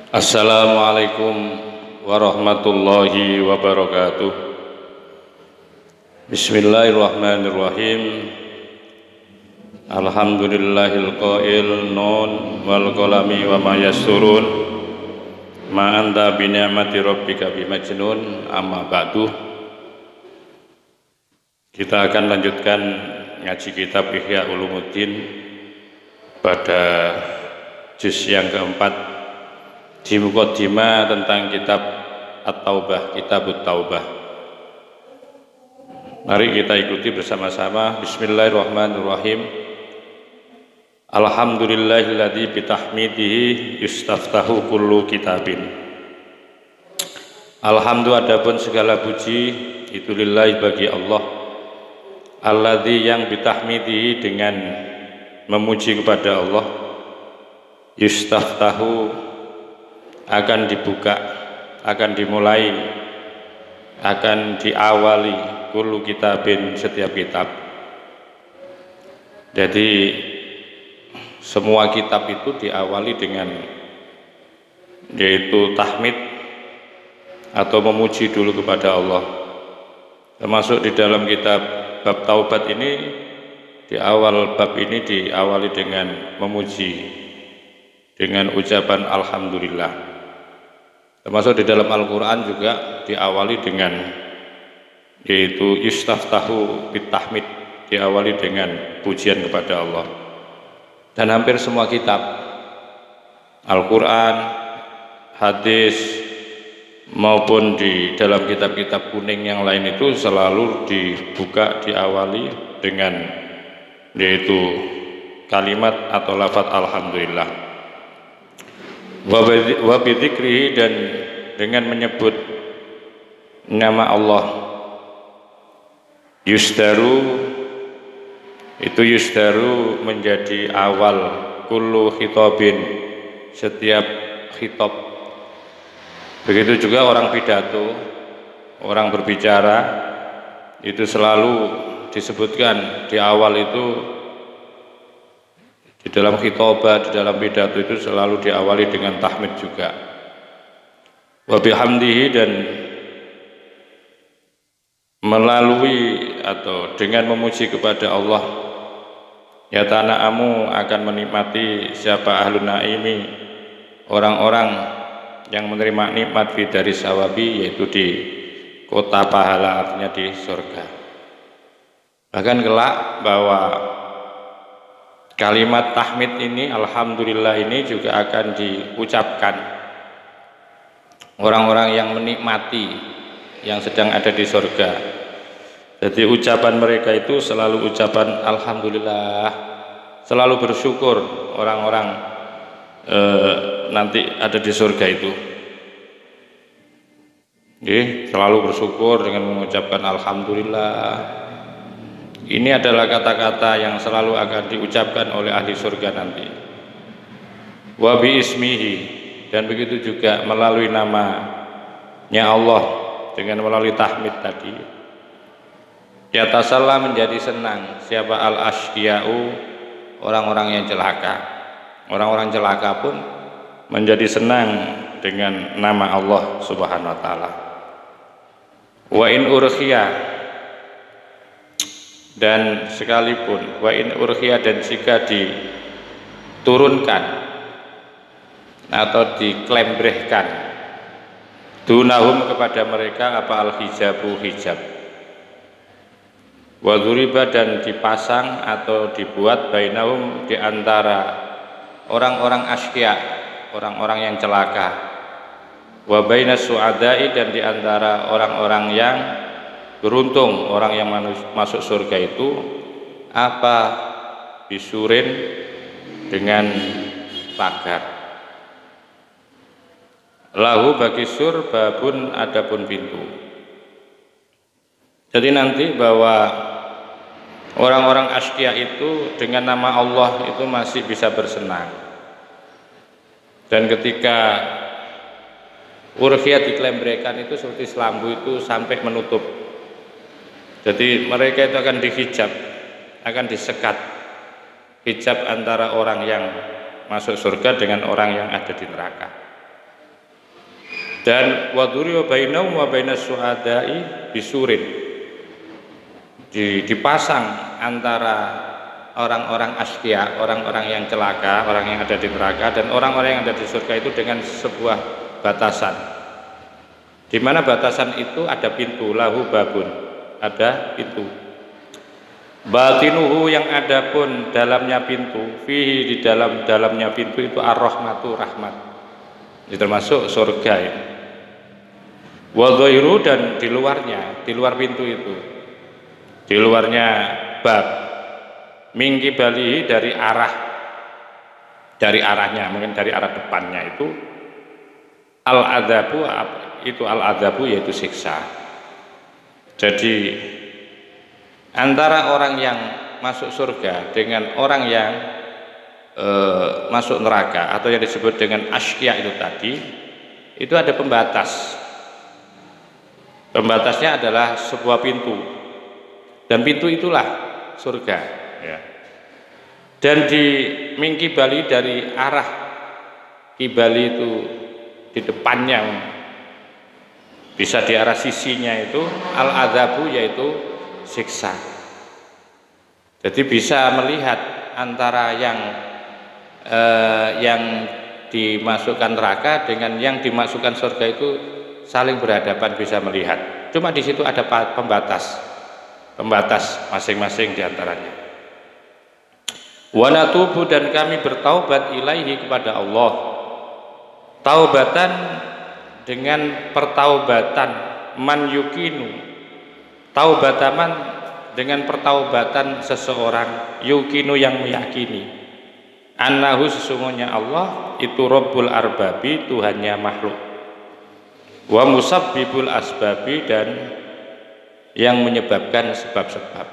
Assalamualaikum warahmatullahi wabarakatuh. Bismillahirrahmanirrahim. Alhamdulillahil qail nun wal qalami wa ma yasturun ma anta bi ni'mati rabbika bimajnun, amma ba'du. Kita akan lanjutkan ngaji kitab Ihya Ulumuddin pada juz yang keempat di muqaddimah tentang kitab At-Taubah, Kitabut Taubah. Mari kita ikuti bersama-sama. Bismillahirrahmanirrahim. Alhamdulillahilladzi bitahmidihi yustaftahu kullu kitabin. Alhamdulillah, adapun segala puji itu lillahi, bagi Allah. Alladzi, yang bitahmidihi, dengan memuji kepada Allah, yustaftahu, akan dibuka, akan dimulai, akan diawali kullu kitabin, setiap kitab. Jadi semua kitab itu diawali dengan yaitu tahmid atau memuji dulu kepada Allah. Termasuk di dalam kitab bab taubat ini, di awal bab ini diawali dengan memuji dengan ucapan alhamdulillah. Termasuk di dalam Al-Quran juga diawali dengan yaitu yustaftahu bitahmid, diawali dengan pujian kepada Allah. Dan hampir semua kitab Al-Quran, hadis, maupun di dalam kitab-kitab kuning yang lain itu selalu dibuka, diawali dengan yaitu kalimat atau lafaz alhamdulillah. Wa bidzikrihi, dan dengan menyebut nama Allah. Yusdaru, itu yusdaru menjadi awal kullu khitabin, setiap khitab. Begitu juga orang pidato, orang berbicara, itu selalu disebutkan di awal itu. Di dalam khitobah, di dalam pidato itu selalu diawali dengan tahmid juga. Wa bihamdihi, dan melalui atau dengan memuji kepada Allah, ya tana'amu, akan menikmati siapa ahlun naimi, orang-orang yang menerima nikmat fi dari sawabi, yaitu di kota pahala, artinya di surga. Bahkan kelak bahwa kalimat tahmid ini, alhamdulillah ini juga akan diucapkan orang-orang yang menikmati, yang sedang ada di surga. Jadi ucapan mereka itu selalu ucapan alhamdulillah, selalu bersyukur orang-orang nanti ada di surga itu. Selalu bersyukur dengan mengucapkan alhamdulillah. Ini adalah kata-kata yang selalu akan diucapkan oleh ahli surga nanti. Wa bi ismihi, dan begitu juga melalui namanya Allah, dengan melalui tahmid tadi. Ya tasalla, menjadi senang siapa al-asqiya'u, orang-orang yang celaka. Orang-orang celaka pun menjadi senang dengan nama Allah Subhanahu wa taala. Wa in urkhiya, dan sekalipun, wa in urkhiya, dan jika diturunkan atau diklembrehkan, dunahum, kepada mereka, apa al-hijabu, hijab. Wa dzuriba, dan dipasang atau dibuat, bainahum, di antara orang-orang asqiya, orang-orang yang celaka, wa bainas su'adai, dan di antara orang-orang yang beruntung, orang yang masuk surga itu, apa bisurin, dengan pagar. Lahu, bagi sur, babun, adapun pintu. Jadi nanti bahwa orang-orang asqiya itu dengan nama Allah itu masih bisa bersenang. Dan ketika urkhiyah diklembrehkan itu seperti selambu itu sampai menutup. Jadi mereka itu akan dihijab, akan disekat, hijab antara orang yang masuk surga dengan orang yang ada di neraka. Dan waduriya bainahum wa bainas su'ada'i bisurin, dipasang antara orang-orang askia, orang-orang yang celaka, orang yang ada di neraka, dan orang-orang yang ada di surga itu dengan sebuah batasan, di mana batasan itu ada pintu, lahu babun, ada pintu. Batinuhu, yang ada pun dalamnya pintu, fihi, di dalamnya pintu itu ar-rahmatu, rahmat. Ini termasuk surga ya. Wa dhairu, dan di luarnya, di luar pintu itu, di luarnya bab, minggi bali, dari arahnya, mungkin dari arah depannya itu al-adzabu, itu al-adzabu yaitu siksa. Jadi antara orang yang masuk surga dengan orang yang masuk neraka atau yang disebut dengan askia itu tadi, itu ada pembatas. Pembatasnya adalah sebuah pintu, dan pintu itulah surga ya. Dan di mingki bali, dari arah kibali itu, di depannya, bisa di arah sisinya itu al-adzabu yaitu siksa. Jadi bisa melihat antara yang dimasukkan neraka dengan yang dimasukkan surga itu saling berhadapan, bisa melihat. Cuma di situ ada pembatas masing-masing diantaranya. Wa natubu, dan kami bertaubat ilaihi, kepada Allah, taubatan dengan pertaubatan man yukinu, taubataman dengan pertaubatan seseorang, yukinu, yang meyakini, annahu, sesungguhnya Allah itu Rabbul Arbabi, Tuhannya makhluk, wa musabbibul asbabi, dan yang menyebabkan sebab-sebab.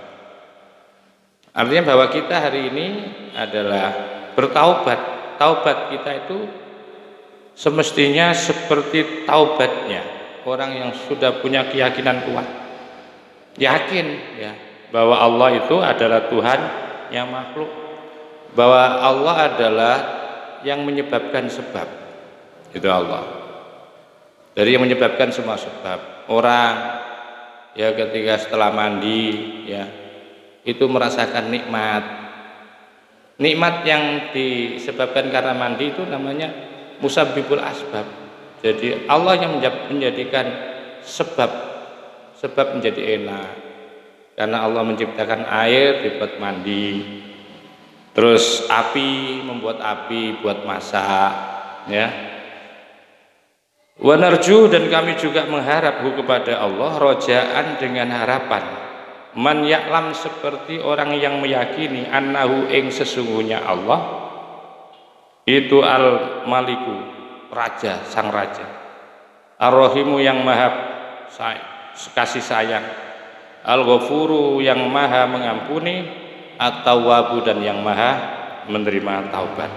Artinya bahwa kita hari ini adalah bertaubat. Taubat kita itu semestinya seperti taubatnya orang yang sudah punya keyakinan kuat, yakin ya bahwa Allah itu adalah Tuhan yang makhluk, bahwa Allah adalah yang menyebabkan sebab, itu Allah, dari yang menyebabkan semua sebab. Orang ya ketika setelah mandi ya itu merasakan nikmat yang disebabkan karena mandi, itu namanya musabbibul asbab. Jadi Allah yang menjadikan sebab menjadi enak, karena Allah menciptakan air dibuat mandi, terus api, membuat api buat masak ya. Wa narju, dan kami juga mengharap kepada Allah, rojaan, dengan harapan, man ya'lam, seperti orang yang meyakini, annahu, ing sesungguhnya Allah itu al-maliku, raja, sang raja, ar-rahimu, yang maha kasih sayang, al-ghafuru, yang maha mengampuni, at-tawwabu, dan yang maha menerima taubat.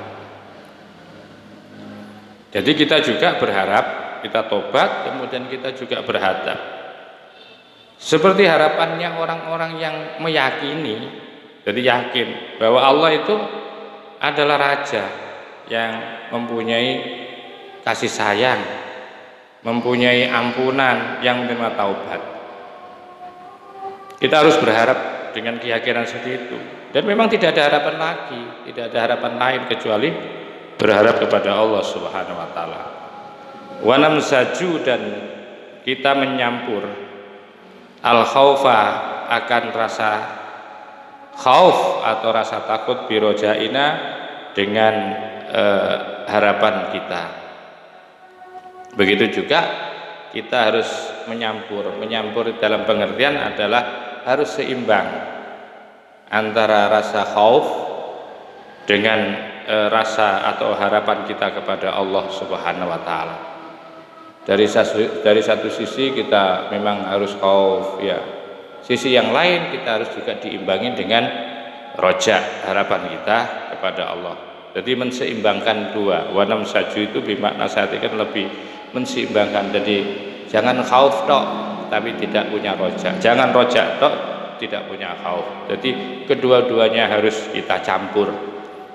Jadi kita juga berharap, kita tobat, kemudian kita juga berhadap seperti harapannya orang-orang yang meyakini. Jadi yakin bahwa Allah itu adalah raja yang mempunyai kasih sayang, mempunyai ampunan, yang menerima taubat. Kita harus berharap dengan keyakinan seperti itu, dan memang tidak ada harapan lagi, tidak ada harapan lain kecuali berharap kepada Allah Subhanahu wa taala. Wa namsaju, dan kita menyampur al khaufa, akan rasa khauf atau rasa takut, birojaina, dengan harapan kita. Begitu juga kita harus menyampur dalam pengertian adalah harus seimbang antara rasa khauf dengan rasa atau harapan kita kepada Allah Subhanahu wa taala. Dari satu sisi kita memang harus khauf ya. Sisi yang lain kita harus juga diimbangi dengan roja, harapan kita kepada Allah. Jadi menseimbangkan dua. Wa namsaju itu bermakna kan lebih menseimbangkan. Jadi jangan khauf tok tapi tidak punya roja. Jangan roja tok tidak punya khauf. Jadi kedua-duanya harus kita campur.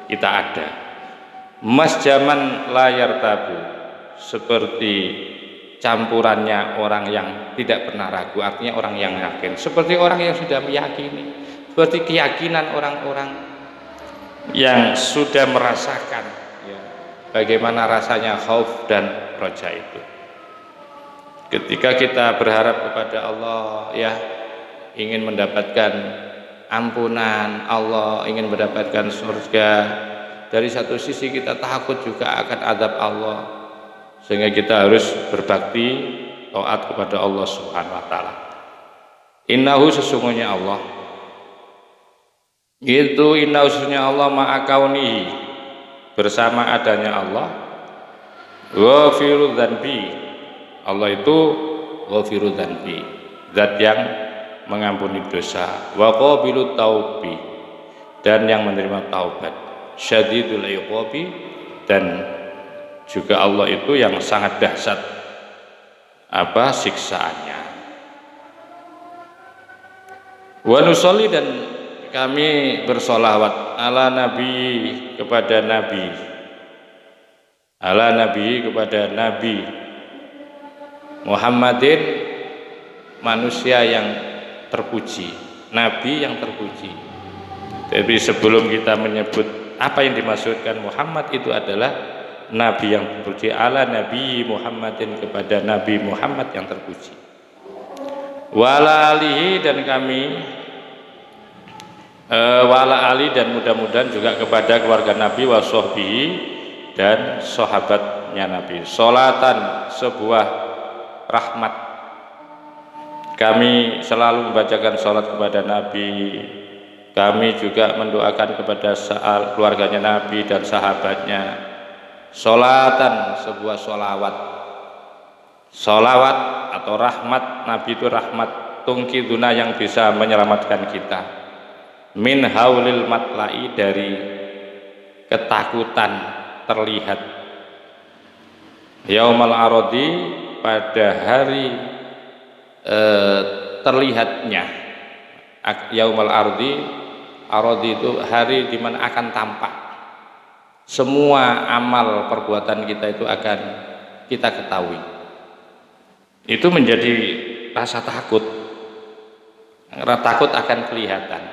Kita ada. Mas zaman layar tabu, seperti campurannya orang yang tidak pernah ragu, artinya orang yang yakin, seperti orang yang sudah meyakini, seperti keyakinan orang-orang yang sudah merasakan ya, bagaimana rasanya khauf dan roja itu. Ketika kita berharap kepada Allah ya, ingin mendapatkan ampunan Allah, ingin mendapatkan surga, dari satu sisi kita takut juga akan azab Allah, sehingga kita harus berbakti taat kepada Allah Subhanahu wa taala. Innahu, sesungguhnya Allah itu, innahu, sesungguhnya Allah ma'a kaunihi, bersama adanya Allah, ghafiru dzanbi, Allah itu ghafiru dzanbi, zat yang mengampuni dosa, wa qabilut taubi, dan yang menerima taubat, syadidul iqabi, dan juga Allah itu yang sangat dahsyat siksaannya. Wa nusolli, dan kami bersolawat ala nabi, kepada nabi, ala nabi, kepada nabi Muhammadin, manusia yang terpuji, nabi yang terpuji. Tapi sebelum kita menyebut apa yang dimaksudkan Muhammad, itu adalah nabi yang terpuji, ala nabi Muhammadin, kepada nabi Muhammad yang terpuji, wala alihi, dan kami wala ali, dan mudah-mudahan juga kepada keluarga Nabi, wa sahbihi, dan sahabatnya Nabi, sholatan, sebuah rahmat. Kami selalu membacakan sholat kepada Nabi, kami juga mendoakan kepada keluarganya Nabi dan sahabatnya, sholatan, sebuah sholawat, sholawat atau rahmat. Nabi itu rahmat, tungkiduna, yang bisa menyelamatkan kita, min haulil matla'i, dari ketakutan terlihat, yaumal arodi, pada hari terlihatnya, yaumal ardi, arodi itu hari dimana akan tampak semua amal perbuatan kita, itu akan kita ketahui. Itu menjadi rasa takut, takut akan kelihatan.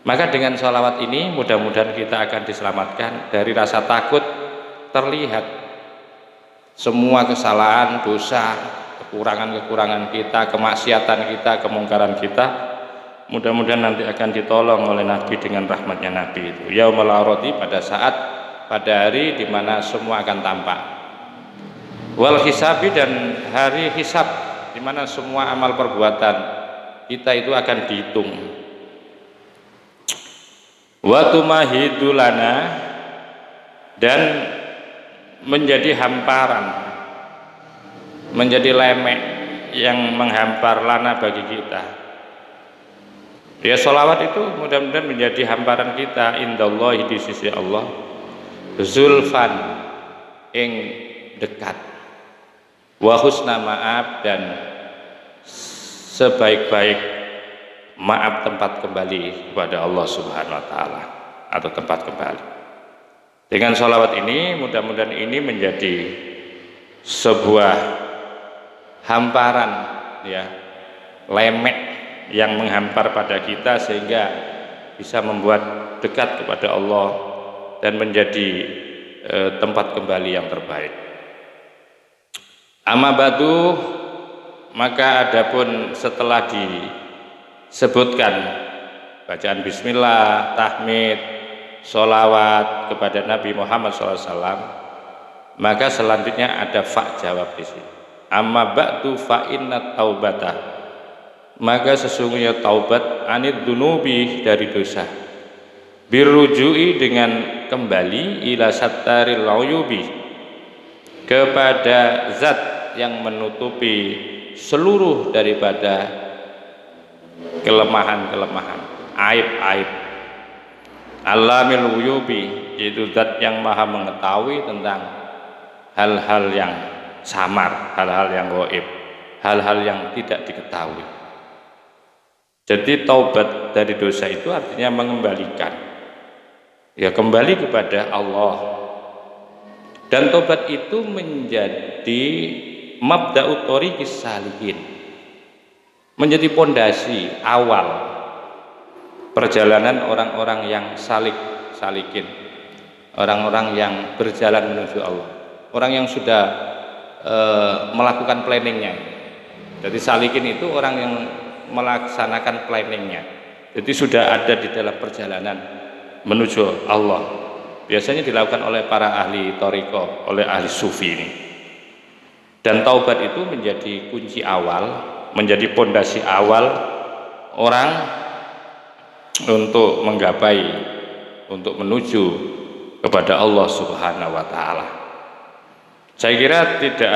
Maka dengan sholawat ini mudah-mudahan kita akan diselamatkan dari rasa takut terlihat semua kesalahan, dosa, kekurangan-kekurangan kita, kemaksiatan kita, kemungkaran kita. Mudah-mudahan nanti akan ditolong oleh Nabi dengan rahmatnya Nabi itu, yaumul arodi, pada hari di mana semua akan tampak, wal hisabi, dan hari hisab, di mana semua amal perbuatan kita itu akan dihitung, wa tumahidulana, dan menjadi hamparan, menjadi lemek yang menghampar lana bagi kita. Ya, sholawat itu mudah-mudahan menjadi hamparan kita indallahi, di sisi Allah, zulfan, ing dekat, wa husna maaf, dan sebaik-baik maaf, tempat kembali kepada Allah Subhanahu wa taala, atau tempat kembali. Dengan sholawat ini mudah-mudahan ini menjadi sebuah hamparan ya, lemek yang menghampar pada kita, sehingga bisa membuat dekat kepada Allah dan menjadi tempat kembali yang terbaik. Amma ba'du, maka adapun setelah disebutkan bacaan bismillah, tahmid, sholawat kepada Nabi Muhammad SAW, maka selanjutnya ada fa jawab di sini. Amma ba'du fa inna taubata, maka sesungguhnya taubat, anid dunubi, dari dosa, birrujui, dengan kembali, ila sattaril uyubi, kepada zat yang menutupi seluruh daripada kelemahan-kelemahan, aib-aib, alamil uyubi, yaitu zat yang maha mengetahui tentang hal-hal yang samar, hal-hal yang gaib, hal-hal yang tidak diketahui. Jadi taubat dari dosa itu artinya mengembalikan, ya, kembali kepada Allah. Dan taubat itu menjadi mabda'ut thoriqis salikin, menjadi pondasi awal perjalanan orang-orang yang salikin, orang-orang yang berjalan menuju Allah, orang yang sudah melakukan planningnya. Jadi salikin itu orang yang melaksanakan planningnya, jadi sudah ada di dalam perjalanan menuju Allah. Biasanya dilakukan oleh para ahli thariqah, oleh ahli sufi ini. Dan taubat itu menjadi kunci awal, menjadi pondasi awal orang untuk menggapai, untuk menuju kepada Allah Subhanahu wa taala. Saya kira tidak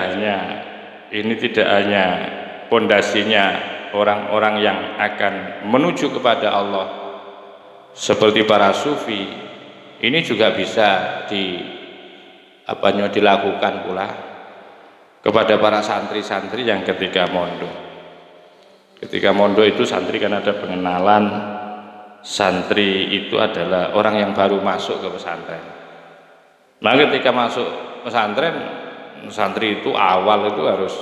hanya pondasinya orang-orang yang akan menuju kepada Allah seperti para sufi, ini juga bisa dilakukan pula kepada para santri-santri yang ketika mondok. Ketika mondok itu santri kan ada pengenalan, santri itu adalah orang yang baru masuk ke pesantren. Nah, ketika masuk pesantren, santri itu awal itu harus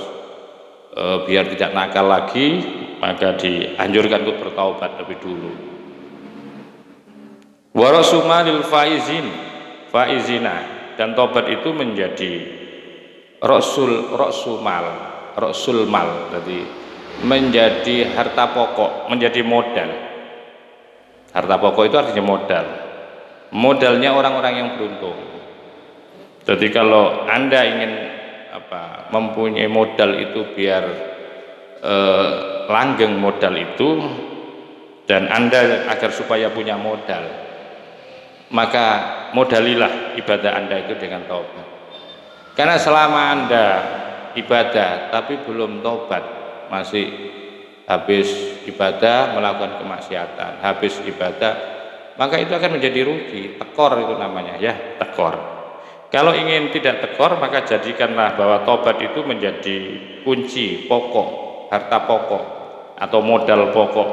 biar tidak nakal lagi, maka dianjurkan untuk bertaubat lebih dulu. Warasumalil faizina, dan taubat itu menjadi rasul mal, jadi menjadi harta pokok, menjadi modal. Harta pokok itu artinya modalnya orang-orang yang beruntung. Jadi kalau Anda ingin mempunyai modal itu biar langgeng modal itu, dan Anda agar supaya punya modal, maka modalilah ibadah Anda itu dengan taubat. Karena selama Anda ibadah tapi belum taubat, masih habis ibadah melakukan kemaksiatan, habis ibadah, maka itu akan menjadi rugi, tekor itu namanya ya, tekor. Kalau ingin tidak tekor, maka jadikanlah bahwa taubat itu menjadi kunci pokok, harta pokok atau modal pokok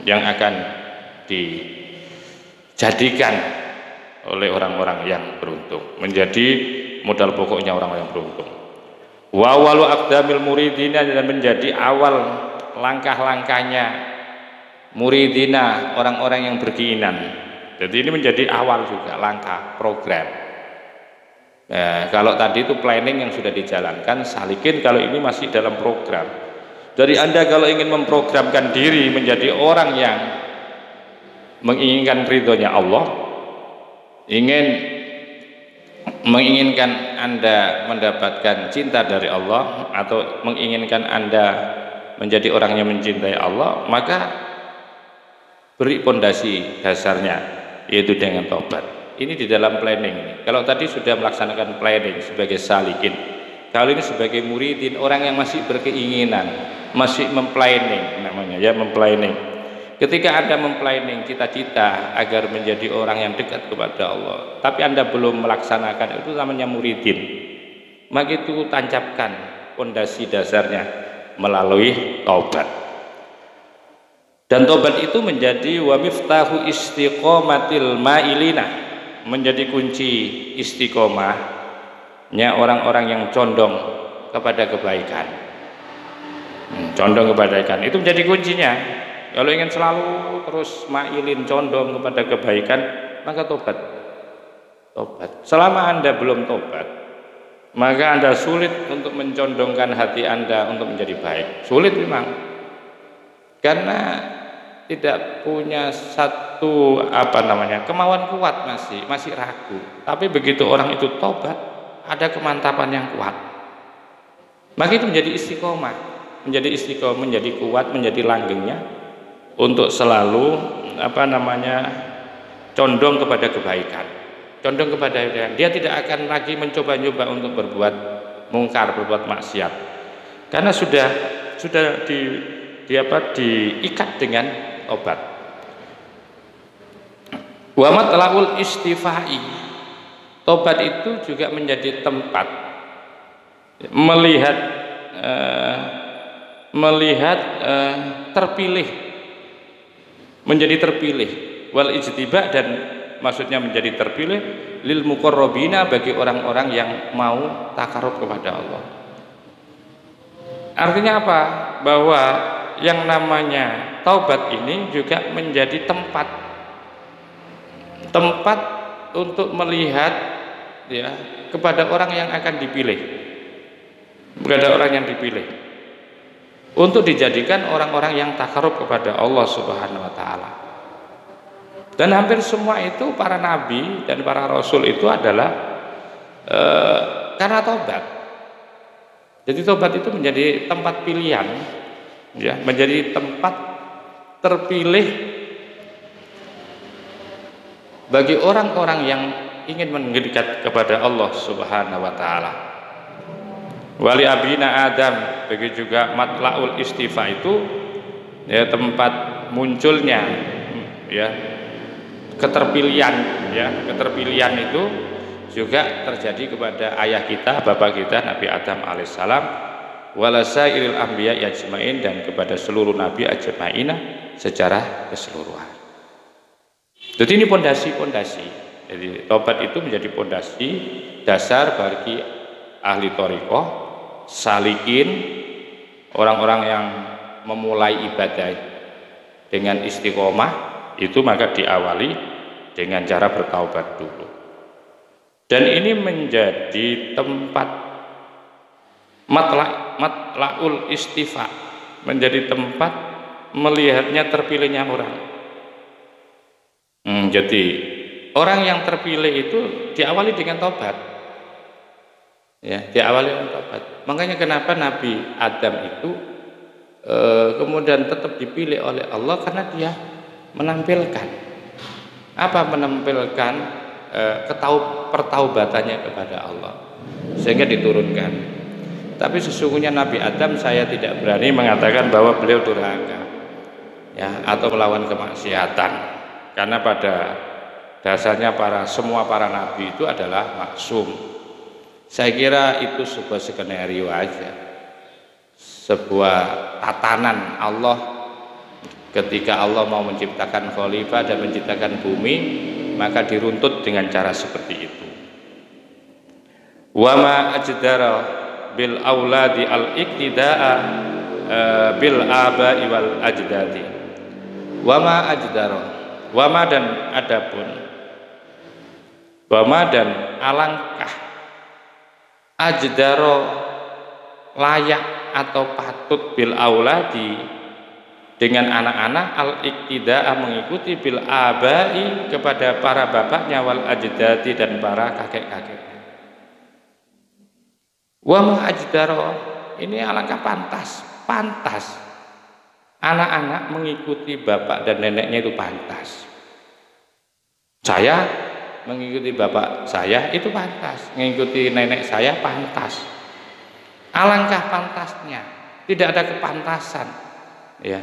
yang akan dijadikan oleh orang-orang yang beruntung, menjadi modal pokoknya orang yang beruntung. Wa walu aqdamil muridina, dan menjadi awal langkah-langkahnya muridina, orang-orang yang berkeinginan. Jadi ini menjadi awal juga langkah program. Kalau tadi itu planning yang sudah dijalankan, salikin kalau ini masih dalam program. Dari Anda kalau ingin memprogramkan diri menjadi orang yang menginginkan ridhonya Allah, menginginkan Anda mendapatkan cinta dari Allah, atau menginginkan Anda menjadi orang yang mencintai Allah, maka beri pondasi dasarnya, yaitu dengan taubat. Ini di dalam planning ini. Kalau tadi sudah melaksanakan planning sebagai salikin, kalau ini sebagai muridin, orang yang masih berkeinginan, masih memplanning namanya ya, memplanning. Ketika Anda memplanning cita-cita agar menjadi orang yang dekat kepada Allah, tapi Anda belum melaksanakan, itu namanya muridin. Maka itu tancapkan pondasi dasarnya melalui taubat. Dan taubat itu menjadi wa miftahu istiqomatil ma'ilina, menjadi kunci istiqomahnya orang-orang yang condong kepada kebaikan. Condong kepada kebaikan itu menjadi kuncinya. Kalau ingin selalu terus mailin, condong kepada kebaikan, maka tobat. Selama Anda belum tobat, maka Anda sulit untuk mencondongkan hati Anda untuk menjadi baik. Sulit memang, karena tidak punya satu kemauan kuat, masih ragu. Tapi begitu orang itu tobat, ada kemantapan yang kuat, maka itu menjadi istiqomah, menjadi kuat, menjadi langgengnya untuk selalu condong kepada kebaikan, condong kepada kebaikan. Dia tidak akan lagi mencoba-coba untuk berbuat mungkar, berbuat maksiat, karena sudah diikat dengan obat. Wa matla'ul istifai, tobat itu juga menjadi tempat melihat terpilih, menjadi terpilih, wal ijtiba, dan maksudnya menjadi terpilih lil muqarrabina, bagi orang-orang yang mau takarub kepada Allah. Artinya apa? Bahwa yang namanya taubat ini juga menjadi tempat untuk melihat ya kepada orang yang akan dipilih, kepada orang yang dipilih untuk dijadikan orang-orang yang takarub kepada Allah Subhanahu wa taala. Dan hampir semua itu para nabi dan para rasul itu adalah karena taubat. Jadi taubat itu menjadi tempat pilihan, ya, menjadi tempat terpilih bagi orang-orang yang ingin mendekat kepada Allah Subhanahu wa taala. Wali abina Adam, begitu juga matlaul istifa itu ya tempat munculnya ya keterpilihan, ya keterpilihan itu juga terjadi kepada ayah kita, bapak kita Nabi Adam alaihissalam, walasairil anbiya ajmain, dan kepada seluruh nabi ajmaina secara keseluruhan. Jadi ini pondasi-pondasi. Jadi tobat itu menjadi pondasi dasar bagi ahli thariqah, salikin, orang-orang yang memulai ibadah dengan istiqomah itu maka diawali dengan cara bertaubat dulu. Dan ini menjadi tempat matlaul istifa, menjadi tempat melihatnya terpilihnya orang. Jadi orang yang terpilih itu diawali dengan taubat, ya, diawali dengan taubat. Makanya kenapa Nabi Adam itu kemudian tetap dipilih oleh Allah, karena dia menampilkan pertaubatannya kepada Allah, sehingga diturunkan. Tapi sesungguhnya Nabi Adam, saya tidak berani mengatakan bahwa beliau durhaka ya atau melawan kemaksiatan, karena pada dasarnya semua para nabi itu adalah maksum. Saya kira itu sebuah skenario aja, sebuah tatanan Allah ketika Allah mau menciptakan khalifah dan menciptakan bumi, maka diruntut dengan cara seperti itu. Wa ma ajdara bil auladi al iktidaa bil aba'i wal ajdadi. Wa ma ajdara, wa ma dan adapun, wa ma dan alangkah, ajdara layak atau patut bil auladi dengan anak-anak al-iktida'a mengikuti bil abai kepada para bapaknya wal ajdadi dan para kakek-kakeknya. Wa ma ajdaro, ini alangkah pantas anak-anak mengikuti bapak dan neneknya, itu pantas. Saya mengikuti bapak saya itu pantas, mengikuti nenek saya pantas. Alangkah pantasnya, tidak ada kepantasan ya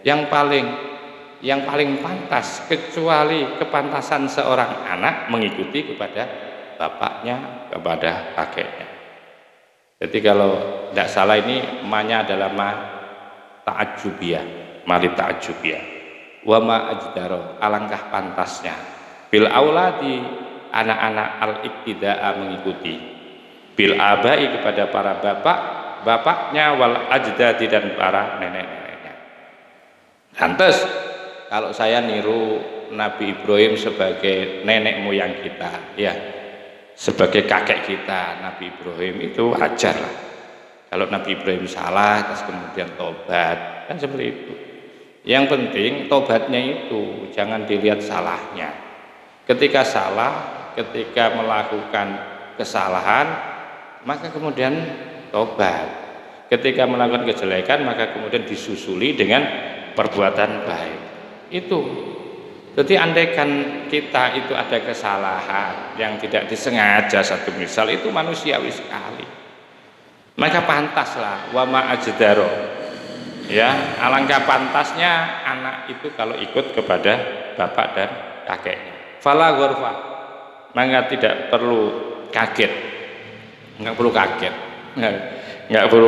yang paling pantas kecuali kepantasan seorang anak mengikuti kepada bapaknya, kepada kakeknya. Jadi kalau tidak salah ini ma-nya adalah ma ta'ajjubiyah, mari ta'ajjubiyah. Wa ma ajdaro, alangkah pantasnya bil auladi, anak-anak al-iktida'a mengikuti bil abai kepada para bapaknya wal ajdadi dan para nenek-nenek. Lantas kalau saya niru Nabi Ibrahim sebagai nenek moyang kita, ya, sebagai kakek kita Nabi Ibrahim, itu wajar lah. Kalau Nabi Ibrahim salah terus kemudian tobat, kan seperti itu. Yang penting tobatnya itu jangan dilihat salahnya. Ketika salah, ketika melakukan kesalahan, maka kemudian tobat. Ketika melakukan kejelekan, maka kemudian disusuli dengan perbuatan baik. Itu jadi andaikan kita itu ada kesalahan yang tidak disengaja, satu misal, itu manusiawi sekali, maka pantaslah wa ma ajdaro, ya, alangkah pantasnya anak itu kalau ikut kepada bapak dan kakeknya. Fala ghurfa, maka tidak perlu kaget, nggak perlu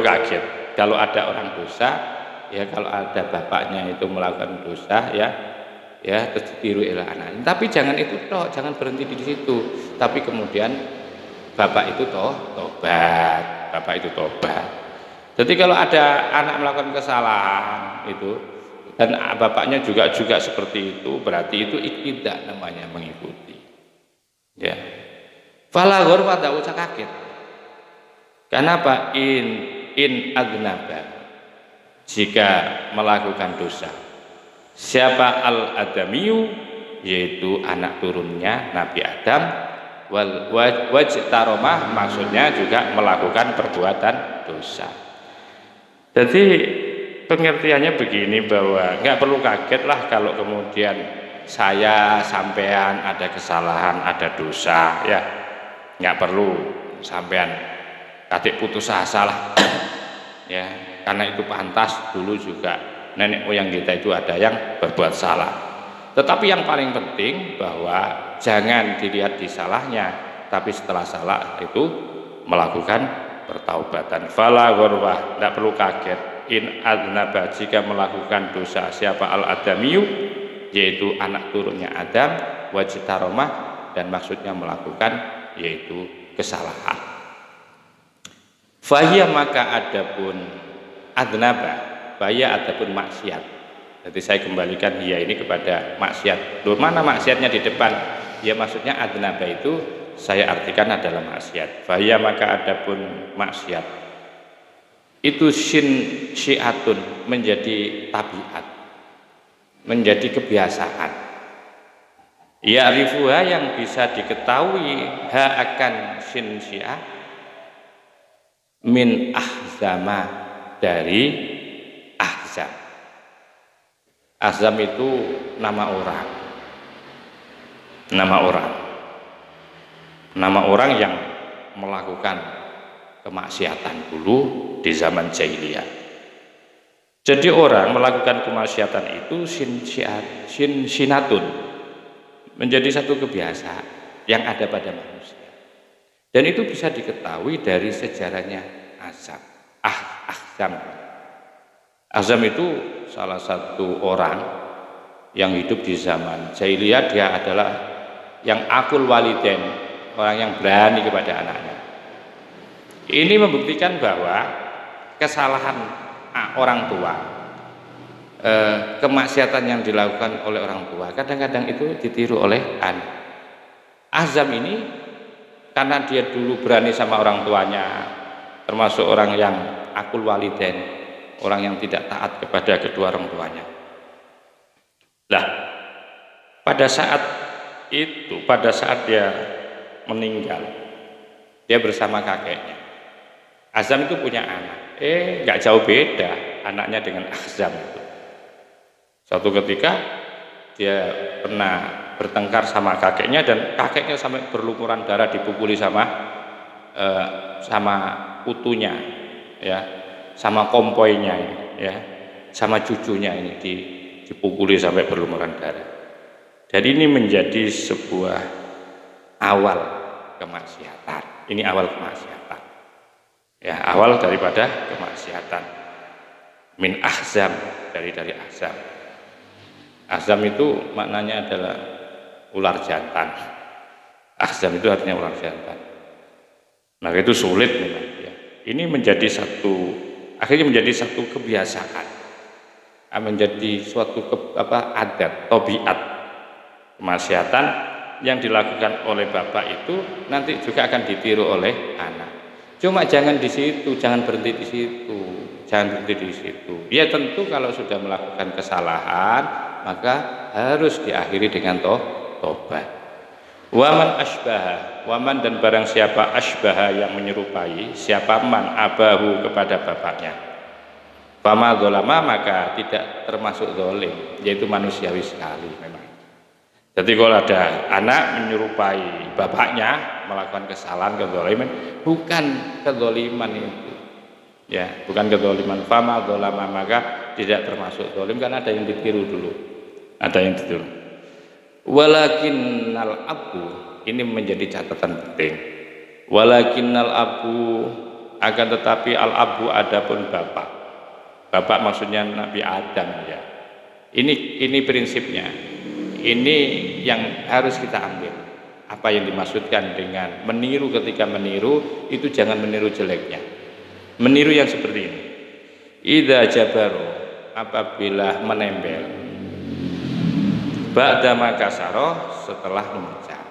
kaget kalau ada orang dosa. Ya, kalau ada bapaknya itu melakukan dosa, ya terus ditiru oleh anaknya. Tapi jangan itu toh, jangan berhenti di situ. Tapi kemudian bapak itu tobat. Jadi kalau ada anak melakukan kesalahan itu dan bapaknya juga seperti itu, berarti itu iktidak namanya, mengikuti. Ya. Fala ghurfa, tidak usah kaget. Kenapa? In adnaba, jika melakukan dosa. Siapa al-adamiyu, yaitu anak turunnya Nabi Adam, wajtaromah, maksudnya juga melakukan perbuatan dosa. Jadi pengertiannya begini, bahwa nggak perlu kaget lah kalau kemudian saya sampean ada kesalahan, ada dosa, ya nggak perlu sampean katik putus asa lah. Ya, karena itu pantas, dulu juga nenek moyang kita itu ada yang berbuat salah. Tetapi yang paling penting bahwa jangan dilihat di salahnya, tapi setelah salah itu melakukan pertaubatan. Fala ghurwah, tidak perlu kaget. In adnaba, jika melakukan dosa. Siapa al-adamiyu, yaitu anak turunnya Adam, wajtaromah, dan maksudnya melakukan yaitu kesalahan. Fahiyya, maka adapun adnaba, fahiyya adapun maksiat. Jadi saya kembalikan dia ini kepada maksiat. Loh, mana maksiatnya di depan? Ya maksudnya adnaba itu saya artikan adalah maksiat. Fahiyya, maka adapun maksiat itu syiatun, menjadi tabiat, menjadi kebiasaan. Ya rifuha, yang bisa diketahui ha akan syiah min ahzama, dari ahzam. Ahzam itu nama orang. Nama orang yang melakukan kemaksiatan dulu di zaman jahiliyah. Jadi orang melakukan kemaksiatan itu sinatun, menjadi satu kebiasaan yang ada pada manusia. Dan itu bisa diketahui dari sejarahnya Ahzam. Ahzam itu salah satu orang yang hidup di zaman jahiliyah. Dia adalah yang akul waliden, orang yang berani kepada anaknya. Ini membuktikan bahwa kesalahan orang tua, kemaksiatan yang dilakukan oleh orang tua, kadang-kadang itu ditiru oleh anak. Ahzam ini karena dia dulu berani sama orang tuanya, termasuk orang yang akul waliden, orang yang tidak taat kepada kedua orang tuanya. Nah, pada saat dia meninggal, dia bersama kakeknya. Ahzam itu punya anak, nggak jauh beda anaknya dengan Ahzam itu. Suatu ketika dia pernah bertengkar sama kakeknya, dan kakeknya sampai berlumuran darah, dipukuli sama putunya, ya, sama kompoinya, ya, sama cucunya ini dipukuli sampai berlumuran darah. Jadi ini menjadi sebuah awal kemaksiatan. Ini awal kemaksiatan, ya, awal daripada kemaksiatan. Min ahzam, dari ahzam. Ahzam itu maknanya adalah ular jantan. Ahzam itu artinya ular jantan. Maka itu sulit memang, ya. Ini akhirnya menjadi satu kebiasaan, menjadi suatu adat, tabiat. Kemaksiatan yang dilakukan oleh bapak itu nanti juga akan ditiru oleh anak. Cuma jangan di situ, jangan berhenti di situ. Ya tentu kalau sudah melakukan kesalahan, maka harus diakhiri dengan tobat. Waman dan barang siapa asbaha, yang menyerupai, siapa man abahu, kepada bapaknya. Fama dzalama, maka tidak termasuk zalim, yaitu manusiawi sekali memang. Jadi kalau ada anak menyerupai bapaknya melakukan kesalahan, kezaliman, bukan kezaliman itu, ya, bukan kezaliman. Fama dzalama, maka tidak termasuk zalim, karena ada yang ditiru dulu, Walakinnal abu, ini menjadi catatan penting. Walakinnal abu, akan tetapi al abu, adapun bapak maksudnya Nabi Adam, ya. Ini prinsipnya. Ini yang harus kita ambil. Apa yang dimaksudkan dengan meniru? Ketika meniru itu jangan meniru jeleknya, meniru yang seperti ini. idza jabaru, apabila menempel, ba'da makasaro, setelah memecah.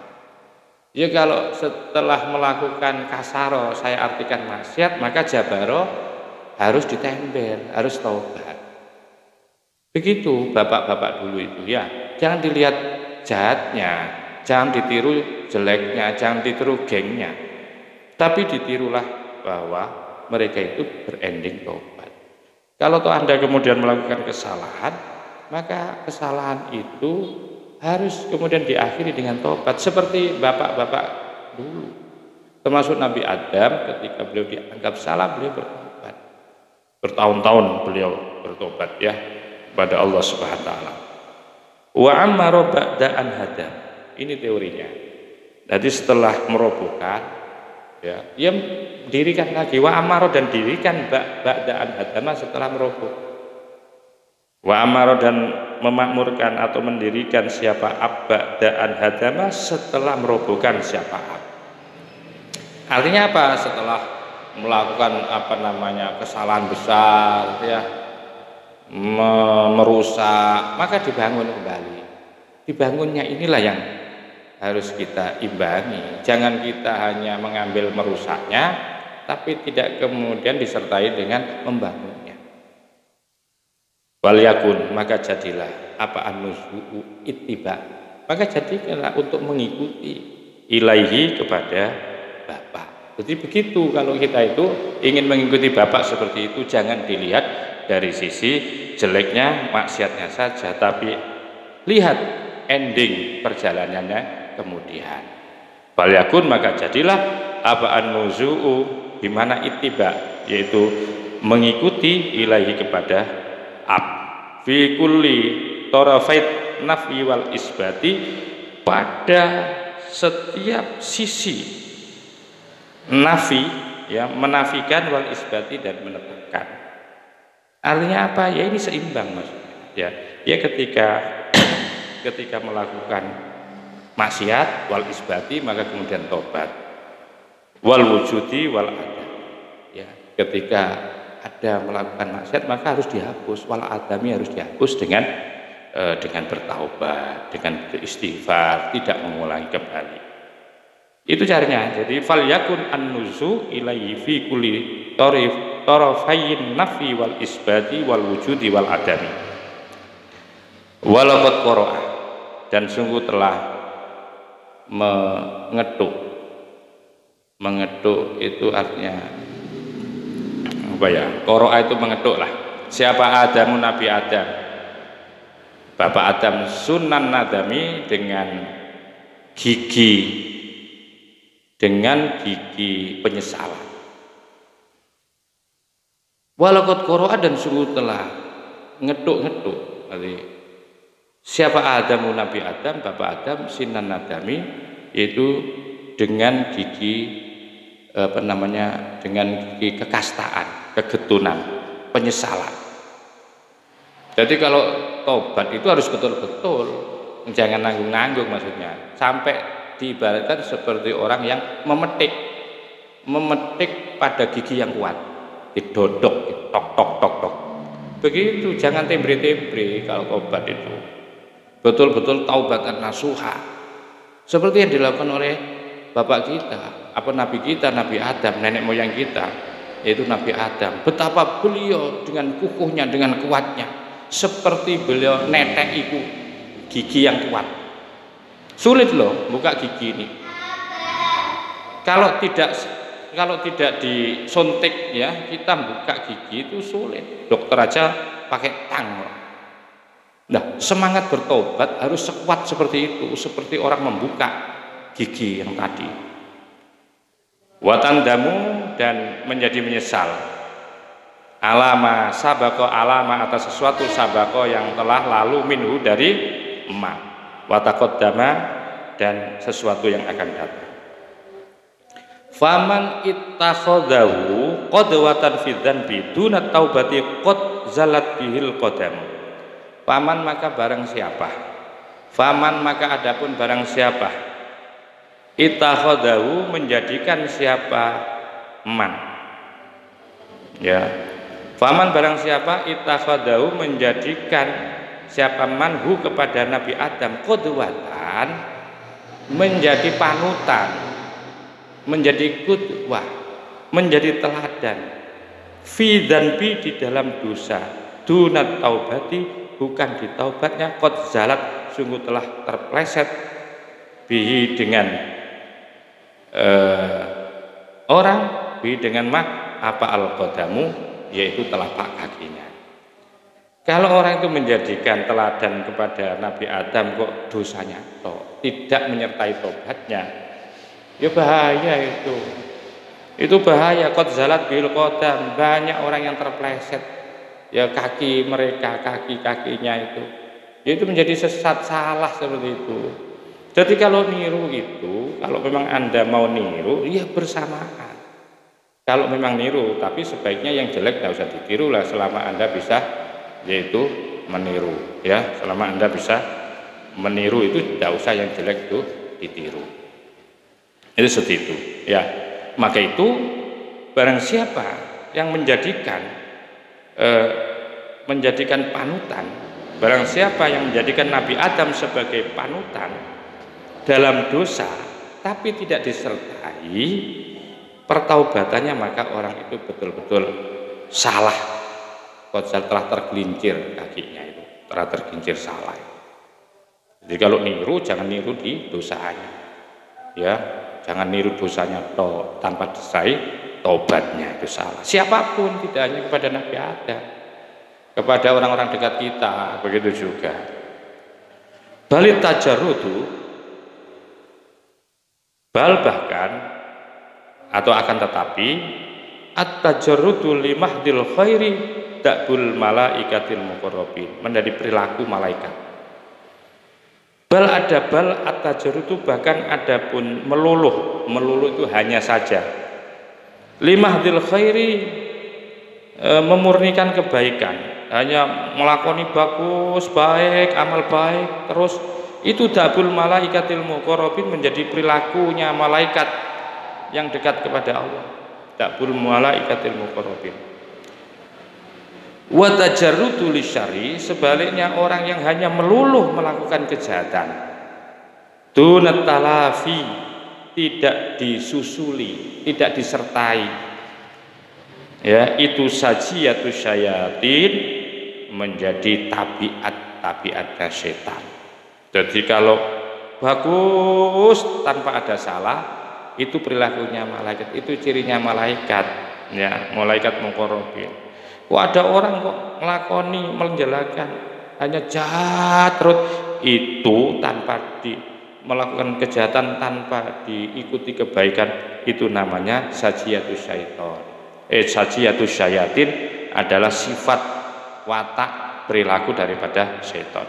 Ya kalau setelah melakukan kasaro saya artikan maksiat, maka jabaro harus ditempel, harus taubat. Begitu bapak-bapak dulu itu ya. Jangan dilihat jahatnya, jangan ditiru jeleknya, jangan ditiru gengnya. Tapi ditirulah bahwa mereka itu berending taubat. Kalau toh Anda kemudian melakukan kesalahan, maka kesalahan itu harus kemudian diakhiri dengan taubat, seperti bapak-bapak dulu. Termasuk Nabi Adam, ketika beliau dianggap salah, beliau bertobat. Bertahun-tahun beliau bertobat ya kepada Allah Subhanahu wa taala. Wa amara ba'da an hadam. Ini teorinya. Jadi setelah merobohkan ya, ia dirikan lagi, wa amara, dan dirikan ba'da an hadama, setelah meroboh. Wa amara, dan memakmurkan atau mendirikan siapa abba da'an hadama, setelah merobohkan siapa ab. Artinya apa? Setelah melakukan kesalahan besar ya, merusak, maka dibangun kembali. Dibangunnya inilah yang harus kita imbangi. Jangan kita hanya mengambil merusaknya, tapi tidak kemudian disertai dengan membangunnya. Wal yakun, maka jadilah apa an-nuzu'u ittiba, maka jadilah untuk mengikuti ilaihi, kepada Bapak. Jadi begitu, kalau kita itu ingin mengikuti Bapak seperti itu, jangan dilihat dari sisi jeleknya, maksiatnya saja, tapi lihat ending perjalanannya kemudian. Wal yakun, maka jadilah apa an-nuzu'u, di mana ittiba, yaitu mengikuti ilaihi, kepada fi kulli tarafait nafi wal isbati, pada setiap sisi nafi ya, menafikan, wal isbati, dan menetapkan. Artinya apa? Ya ini seimbang maksudnya. Ya ketika melakukan maksiat wal isbati, maka kemudian tobat. Wal wujudi wal adam. Ya, ketika ada melakukan maksiat, maka harus dihapus, wal adami, harus dihapus dengan bertaubat, dengan beristighfar, tidak mengulangi kembali. Itu caranya. Jadi fal yakun an-nuzu ilaihi fi kulli tarafayn nafi wal isbati wal wujudi wal adami. Walaqad qara'a, dan sungguh telah mengetuk itu artinya apa ya? Qara'a itu mengetuk lah. Siapa Adamu, Nabi Adam, Bapak Adam, sunan nadami, dengan gigi penyesalan. Walaqad qara'a, dan sungguh telah ngetuk. Siapa Adamu, Nabi Adam, Bapak Adam, sunan nadami, itu dengan gigi dengan gigi kekastaan, kegetunan, penyesalan. Jadi kalau tobat itu harus betul-betul, jangan nanggung-nanggung, maksudnya sampai diibaratkan seperti orang yang memetik pada gigi yang kuat, didodok, tok. Begitu, jangan tembre-tembre kalau tobat itu. Betul-betul taubatan nasuha, seperti yang dilakukan oleh bapak kita, Nabi kita, Nabi Adam, nenek moyang kita, yaitu Nabi Adam. Betapa beliau dengan kukuhnya, dengan kuatnya, seperti beliau netek itu gigi yang kuat. Sulit loh buka gigi ini. Kalau tidak disuntik ya, kita buka gigi itu sulit. Dokter aja pakai tang. Nah, semangat bertobat harus sekuat seperti itu, seperti orang membuka gigi yang tadi. Watandamu, dan menjadi menyesal. Alama sabako, alama atas sesuatu sabako yang telah lalu minhu, dari emak. Watakoddama, dan sesuatu yang akan datang. Faman ittakhadahu qadwatan fi dzanbi duna taubati qad zalat bihil qadam. Faman, maka barang siapa, faman, maka adapun barang siapa, ittakhadahu, menjadikan siapa man ya, Faman barang siapa ittakhadahu menjadikan siapa manhu kepada Nabi Adam qudwatan, menjadi panutan, menjadi qudwah, menjadi teladan, fi dzanbi di dalam dosa, dunat taubati bukan di taubatnya, qad zalat sungguh telah terpleset bihi dengan orang, bihi dengan mak apa al-qadamu, yaitu telapak kakinya. Kalau orang itu menjadikan teladan kepada Nabi Adam kok dosanya toh tidak menyertai tobatnya, ya bahaya itu. Itu bahaya. Qad zalat bil qadam, banyak orang yang terpleset ya kaki mereka, kaki-kakinya itu menjadi sesat, salah seperti itu. Jadi kalau niru itu, kalau memang Anda mau niru, ya bersamaan. Kalau memang niru, tapi sebaiknya yang jelek tidak usah ditiru lah, selama Anda bisa, yaitu meniru, ya. Selama Anda bisa meniru itu tidak usah yang jelek itu ditiru. Itu seperti itu, ya. Maka itu barang siapa yang menjadikan panutan, barang siapa yang menjadikan Nabi Adam sebagai panutan dalam dosa, tapi tidak disertai pertaubatannya, maka orang itu betul-betul salah. Qad telah tergelincir kakinya itu, telah tergelincir salah. Jadi kalau niru jangan niru di dosanya, ya, jangan niru dosanya tanpa disertai taubatnya, itu salah. Siapapun, tidak hanya kepada Nabi Adam, kepada orang-orang dekat kita begitu juga. Balit tajarrudu, bahkan atau akan tetapi at-tajarrudu limahdil khairi da'bul malaikatil muqarrabin, menjadi perilaku malaikat. Bal at-tajarrudu, bahkan adapun meluluh itu hanya saja limahdil khairi, memurnikan kebaikan, hanya melakoni bagus, baik, amal baik terus, itu da'bul malaikatil muqarrabin, menjadi perilakunya malaikat yang dekat kepada Allah. Da'bul malaikatil muqarrabin. Wa tajarrudu lisyari, sebaliknya orang yang hanya meluluh melakukan kejahatan, dunat talafi, tidak disusuli, tidak disertai, ya, itu sajiyatu syayatin, menjadi tabiat setan. Jadi kalau bagus tanpa ada salah, itu perilakunya malaikat, itu cirinya malaikat, ya, malaikat muqarrabin. Kok ada orang kok ngelakoni, menjalankan hanya jahat terus, itu tanpa melakukan kejahatan, tanpa diikuti kebaikan, itu namanya sajiyatus syaiton. Sajiyatus syayatin adalah sifat watak perilaku daripada syaitan.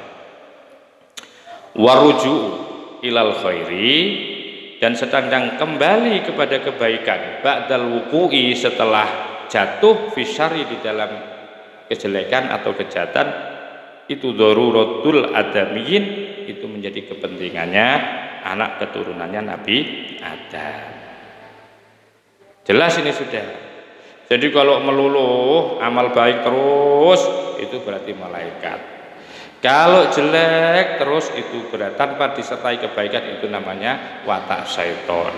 Waruju ilal khairi, dan sedang kembali kepada kebaikan, ba'dal wuku'i, setelah jatuh fisyari, di dalam kejelekan atau kejahatan, itu daruratul adamiyin, itu menjadi kepentingannya anak keturunannya Nabi Adam. Jelas ini sudah. Jadi kalau meluluh amal baik terus, itu berarti malaikat. Kalau jelek terus, itu berarti tanpa disertai kebaikan, itu namanya watak syaiton.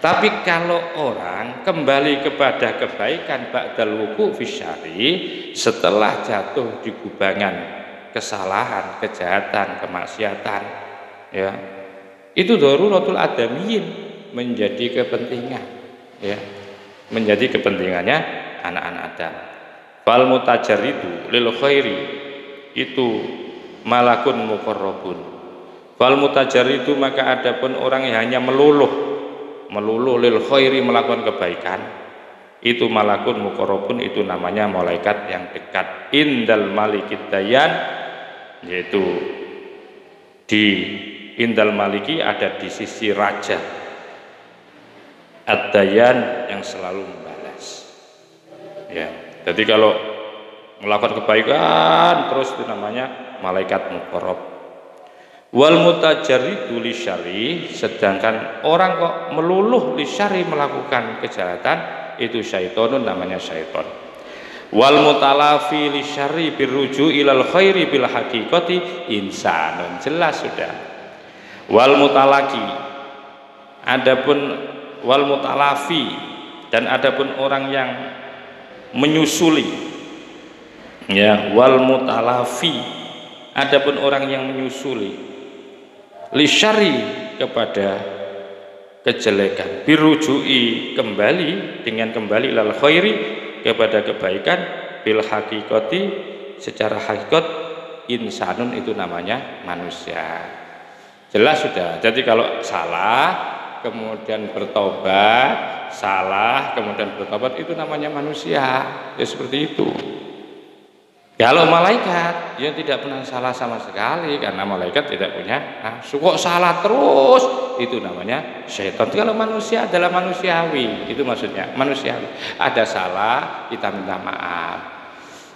Tapi kalau orang kembali kepada kebaikan ba'dal wuku' fisyari, setelah jatuh di kubangan kesalahan, kejahatan, kemaksiatan, ya, itu daruratul adamiyin, menjadi kepentingan, ya, menjadi kepentingannya anak-anak Adam. Fal mutajarridu lil khairi, itu malakun muqarrabun. Fal mutajarridu, maka adapun orang yang hanya meluluh lil khairi, melakukan kebaikan, itu malakun muqarrabun, itu namanya malaikat yang dekat indal malikid dayan, yaitu di indal maliki, ada di sisi raja ad-dayan, yang selalu membalas, ya. Jadi kalau melakukan kebaikan terus, itu namanya malaikat muqarrab. Wal mutajarridu lisyari, sedangkan orang kok meluluh lisyari, melakukan kejahatan, itu syaitonun, namanya syaiton. Wal mutalafi li syarri birruju ilal khairi bil haqiqati insanun. Jelas sudah. Wal mutalaki, adapun wal mutalafi, dan adapun orang yang menyusuli, ya, wal mutalafi, adapun orang yang menyusuli li syarri, kepada kejelekan, birujui, kembali, dengan kembali ilal khairi, kepada kebaikan, bil haqiqati, secara hakikat, insanun, itu namanya manusia. Jelas sudah. Jadi kalau salah kemudian bertobat, salah kemudian bertobat, itu namanya manusia. Ya seperti itu. Kalau malaikat, dia tidak pernah salah sama sekali, karena malaikat tidak punya nafsu. Kok salah terus, itu namanya syaitan. Kalau manusia adalah manusiawi, itu maksudnya manusiawi. Ada salah, kita minta maaf,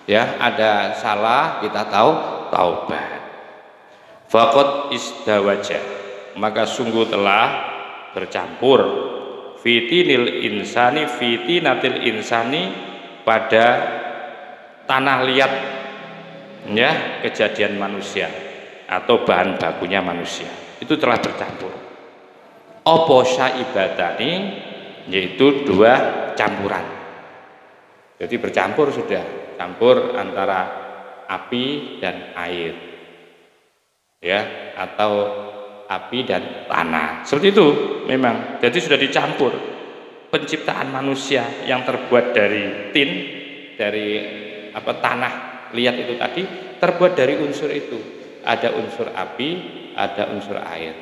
ya, ada salah, kita tahu taubat. Faqad istawaja, maka sungguh telah bercampur, fitinatil insani, pada tanah liat, ya, kejadian manusia atau bahan bakunya manusia, itu telah bercampur. Opo syaibadani, yaitu dua campuran. Jadi bercampur sudah, campur antara api dan air, ya, atau api dan tanah, seperti itu memang. Jadi sudah dicampur. Penciptaan manusia yang terbuat dari tin, dari tanah liat itu tadi, terbuat dari unsur itu. Ada unsur api, ada unsur air,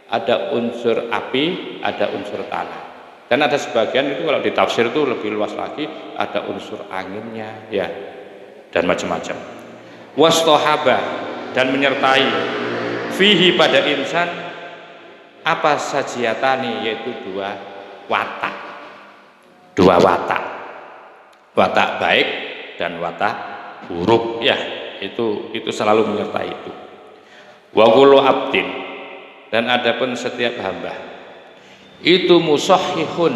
ada unsur api, ada unsur tanah. Dan ada sebagian itu kalau ditafsir itu lebih luas lagi, ada unsur anginnya, ya, dan macam-macam. Wastohaba, dan menyertai fihi, pada insan, apa sajiatani, yaitu dua watak, watak baik dan watak buruk, ya, itu selalu menyertai itu. Wa kullu abdin, dan adapun setiap hamba itu musahhihun,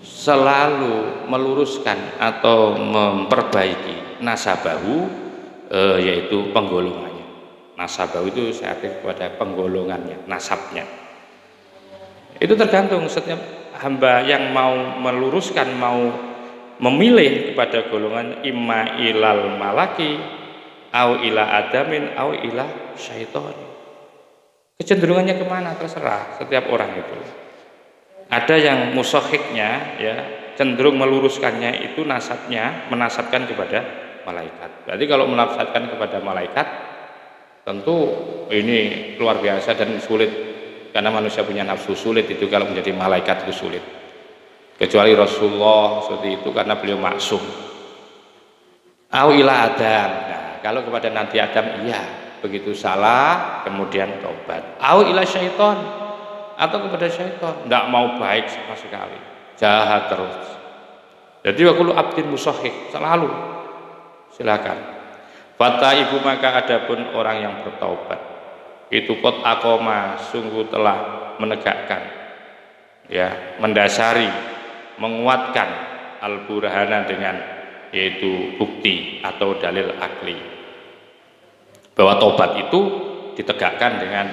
selalu meluruskan atau memperbaiki nasabahu, yaitu penggolongannya. Nasabahu itu saya arti kepada penggolongannya, nasabnya. Itu tergantung setiap hamba yang mau meluruskan, mau memilih kepada golongan imma ilal malaki au ila adamin au ila syaiton. Kecenderungannya kemana terserah setiap orang itu. Ada yang musahhiknya, ya, cenderung meluruskannya itu nasabnya, menasabkan kepada malaikat. Berarti kalau menasabkan kepada malaikat, tentu ini luar biasa dan sulit, karena manusia punya nafsu, sulit itu kalau menjadi malaikat itu sulit. Kecuali Rasulullah seperti itu, karena beliau maksum. Au ila Adam. Nah, kalau kepada Nabi Adam, iya, begitu salah kemudian taubat. Au ila syaiton, atau kepada syaiton, tidak mau baik sama sekali, jahat terus. Jadi wa kullu abdin musahhik, selalu silakan. Fata ibu, maka adapun orang yang bertaubat itu qad aqoma, sungguh telah menegakkan, ya, mendasari, menguatkan al-burhana, dengan yaitu bukti atau dalil akli, bahwa taubat itu ditegakkan dengan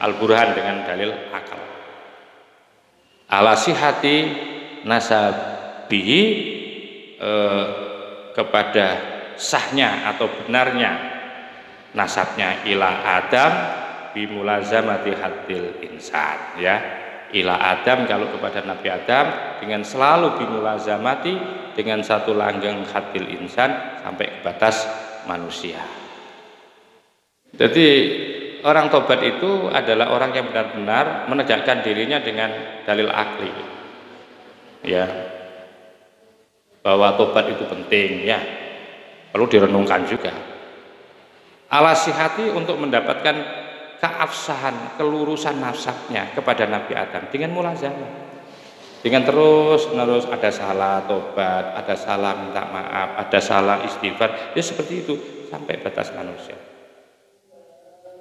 al-burhan, dengan dalil akal. Ala sihati nasabihi, kepada sahnya atau benarnya nasabnya ila Adam bimulazamati haddil insan, ya, ila Adam, kalau kepada Nabi Adam dengan selalu bimulazamati, dengan satu langgeng haddil insan, sampai ke batas manusia. Jadi orang tobat itu adalah orang yang benar-benar menegakkan dirinya dengan dalil akli, ya, bahwa tobat itu penting, ya, perlu direnungkan juga. Ala sihati, untuk mendapatkan keabsahan, kelurusan nasabnya kepada Nabi Adam dengan mulazamah, dengan terus-menerus ada salah tobat, ada salah minta maaf, ada salah istighfar, ya seperti itu sampai batas manusia.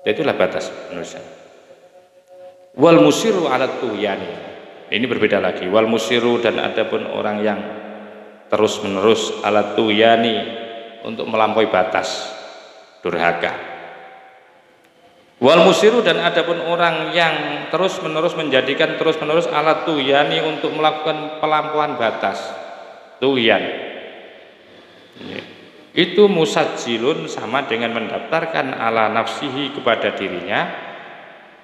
Itulah batas manusia. Wal musiru ala tuhyani, ini berbeda lagi. Wal musiru, dan adapun orang yang terus menerus ala tuyani untuk melampaui batas durhaka. Wal musiru, dan adapun orang yang terus menerus menjadikan terus menerus ala tuyani untuk melakukan pelampauan batas tuyan, itu musajjilun sama dengan mendaftarkan ala nafsihi kepada dirinya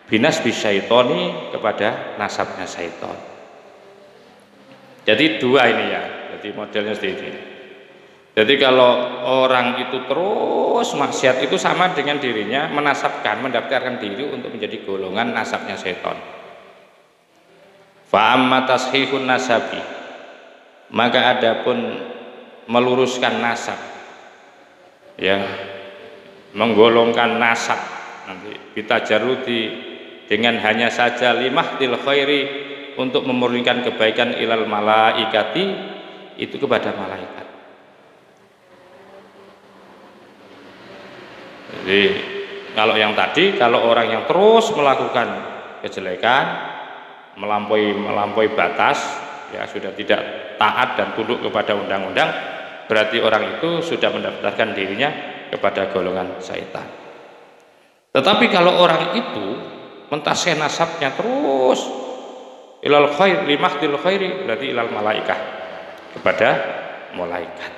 binas bisyaitoni kepada nasabnya syaiton. Jadi dua ini ya, jadi modelnya seperti ini. Jadi kalau orang itu terus maksiat itu sama dengan dirinya menasabkan, mendaftarkan diri untuk menjadi golongan nasabnya syaiton. Fa amma tashihun nasabi, maka adapun meluruskan nasab, ya, menggolongkan nasab nanti bitajarudi dengan hanya saja limahtil khairi untuk memurnikan kebaikan ilal malaikati, itu kepada malaikat. Jadi kalau yang tadi, kalau orang yang terus melakukan kejelekan, melampaui batas, ya sudah tidak taat dan tunduk kepada undang-undang, berarti orang itu sudah mendaftarkan dirinya kepada golongan syaitan. Tetapi kalau orang itu mentasih nasabnya terus ilal khair limahdil khairi, berarti ilal malaikah, kepada malaikat.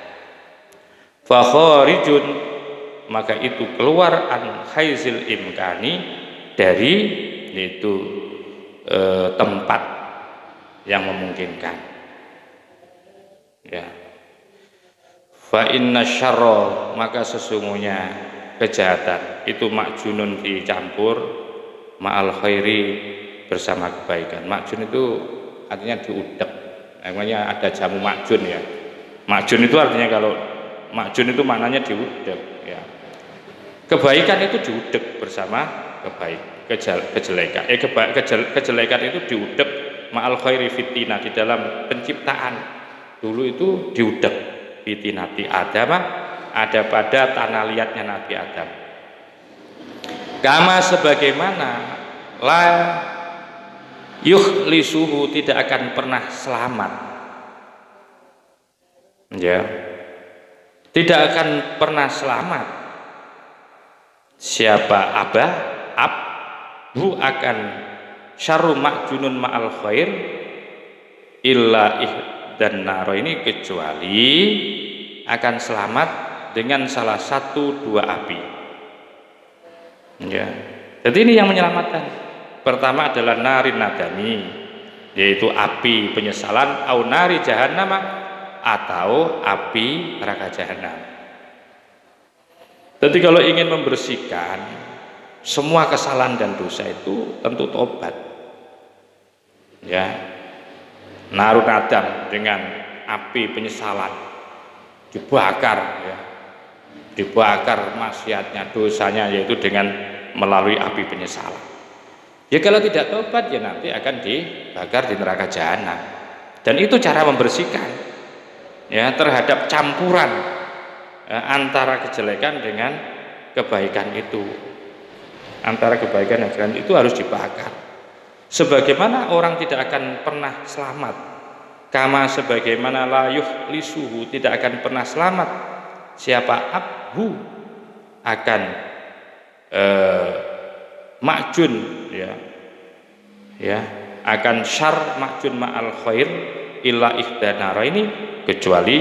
Fa kharijun, maka itu keluar an haizil imkani, dari itu tempat yang memungkinkan, ya. Fa inna syarra, maka sesungguhnya kejahatan itu makjunun dicampur ma'al khairi, bersama kebaikan. Makjun itu artinya diudek, namanya ada jamu makjun ya. Makjun itu artinya, kalau makjun itu maknanya diudek, ya. Kebaikan itu diudek bersama kejelekan. Kejelekan itu diudek ma'al khairi fitina, di dalam penciptaan dulu itu diudek fitinati Adam, ada pada tanah liatnya Nabi Adam. Kama sebagaimana la yukhlisuhu, tidak akan pernah selamat, ya, tidak akan pernah selamat siapa abhu akan syarru makjunun ma'al khair illa ihdan naro, ini kecuali akan selamat dengan salah satu dua api, ya. Jadi ini yang menyelamatkan. Pertama adalah narin nadami, yaitu api penyesalan, au nari jahannam, atau api neraka jahanam. Jadi kalau ingin membersihkan semua kesalahan dan dosa itu tentu tobat, ya. Narun adam dengan api penyesalan, dibakar, ya, dibakar maksiatnya, dosanya, yaitu dengan melalui api penyesalan. Ya kalau tidak tobat, ya nanti akan dibakar di neraka jahanam. Dan itu cara membersihkan, ya, terhadap campuran antara kejelekan dengan kebaikan itu. Antara kebaikan dan kejelekan itu harus dibakar. Sebagaimana orang tidak akan pernah selamat, kama sebagaimana la yukhlisuhu, tidak akan pernah selamat siapa abhu akan makjun, ya, akan syar makjun ma'al khair illa ihdanara, ini kecuali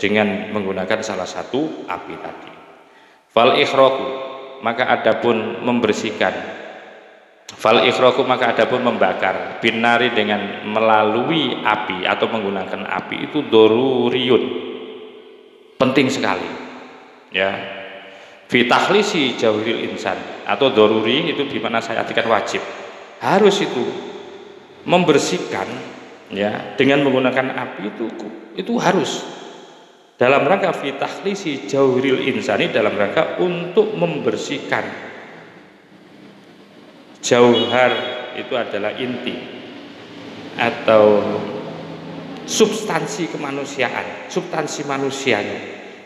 dengan menggunakan salah satu api tadi. Fal ikhraku, maka adapun membersihkan, fal ikhraku, maka adapun membakar, binari dengan melalui api atau menggunakan api, itu doruriyun, penting sekali, ya. Fi takhlisi jauhil insan, atau doruri itu dimana saya artikan wajib, harus itu membersihkan, ya, dengan menggunakan api, itu harus dalam rangka fi takhlisi jauhil insani, dalam rangka untuk membersihkan jauhar, itu adalah inti atau substansi kemanusiaan, substansi manusianya,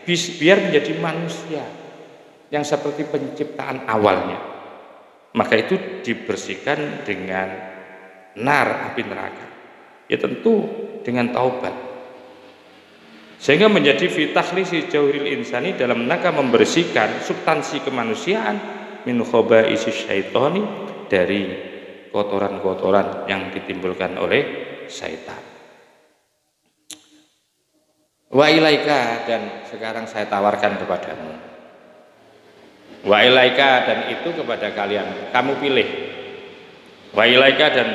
biar menjadi manusia yang seperti penciptaan awalnya. Maka itu dibersihkan dengan nar, api neraka, ya tentu dengan taubat, Sehingga menjadi fitakhlisi jauhil insani dalam rangka membersihkan substansi kemanusiaan min khaba'isi syaitani dari kotoran-kotoran yang ditimbulkan oleh syaitan. Wa ilaika, dan sekarang saya tawarkan kepadamu. Wa ilaika, dan itu kepada kalian, kamu pilih. Wa ilaika, dan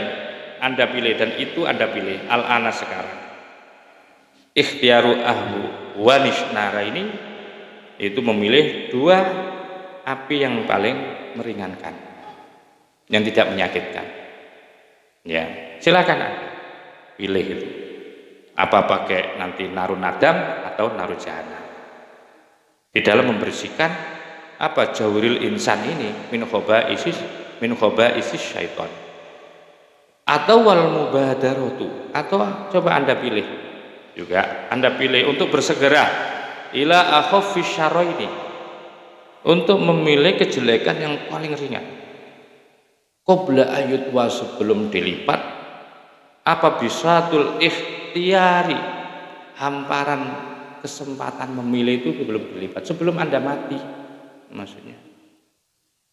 Anda pilih, dan itu Anda pilih al-ana sekarang. Ikhtiaru ahlu wanishnara ini itu memilih dua api yang paling meringankan, yang tidak menyakitkan. Ya, silakan Anda pilih itu. Apa pakai nanti narun nadam atau narun jahanam. Di dalam membersihkan apa jawril insan ini min khabaisis syaitan. Atau wal mubadaratu, atau coba Anda pilih juga, Anda pilih untuk bersegera ila akhaffi syarraini, untuk memilih kejelekan yang paling ringan. Qabla ayutwa, sebelum dilipat, apa bisatul ikhtiari, hamparan kesempatan memilih itu belum dilipat, sebelum Anda mati maksudnya.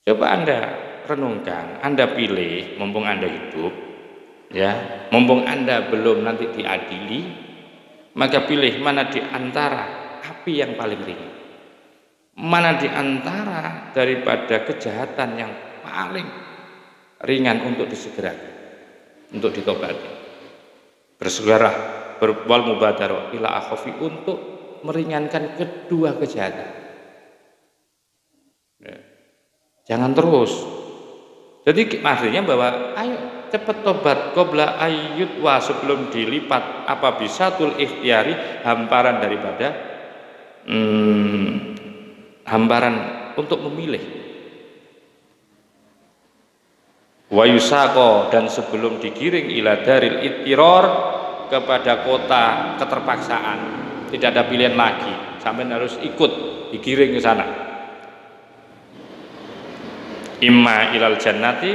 Coba Anda renungkan, Anda pilih mumpung Anda hidup, ya, mumpung Anda belum nanti diadili, maka pilih mana di antara api yang paling ringan, mana di antara daripada kejahatan yang paling ringan untuk disegerakan, untuk ditobati. Bersegera berwal mubadarah ila akhafi, untuk meringankan kedua kejahatan. Ya. Jangan terus. Jadi maksudnya bahwa ayo cepat tobat qabla ayyutwa, sebelum dilipat apa bisatul ikhtiari, hamparan daripada hamparan untuk memilih. Wa yusaqo, dan sebelum digiring ila daril ittiror, kepada kota keterpaksaan, tidak ada pilihan lagi, sampai harus ikut digiring ke sana. Imma ilal jannati,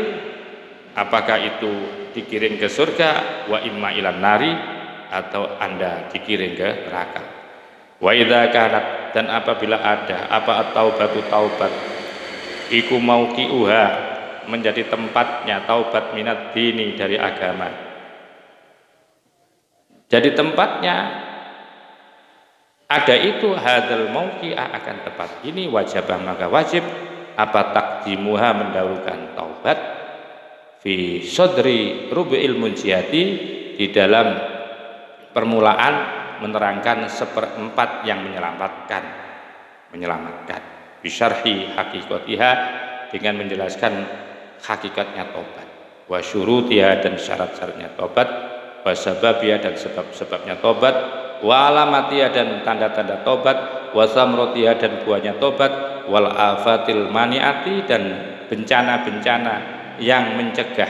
apakah itu digiring ke surga, wa imma ilal nari, atau Anda digiring ke neraka. Wa idza kanat, dan apabila ada apa at-taubatu taubat, iku mauqi'uha, menjadi tempatnya taubat minad dini, dari agama. Jadi tempatnya ada itu, hadzal mauqi'ah, akan tempat ini, wajibah, maka wajib apa takdimuha, mendahulukan taubat fi sodri rubu'il munjiyati, di dalam permulaan menerangkan seperempat yang menyelamatkan bisyarhi hakikatiha, dengan menjelaskan hakikatnya taubat, wa syurutiha, dan syarat-syaratnya taubat, wa sababiyah, dan sebab-sebabnya taubat, wa alamatiha, dan tanda-tanda taubat, wa samrotiha, dan buahnya taubat, wal afatil maniati, dan bencana-bencana yang mencegah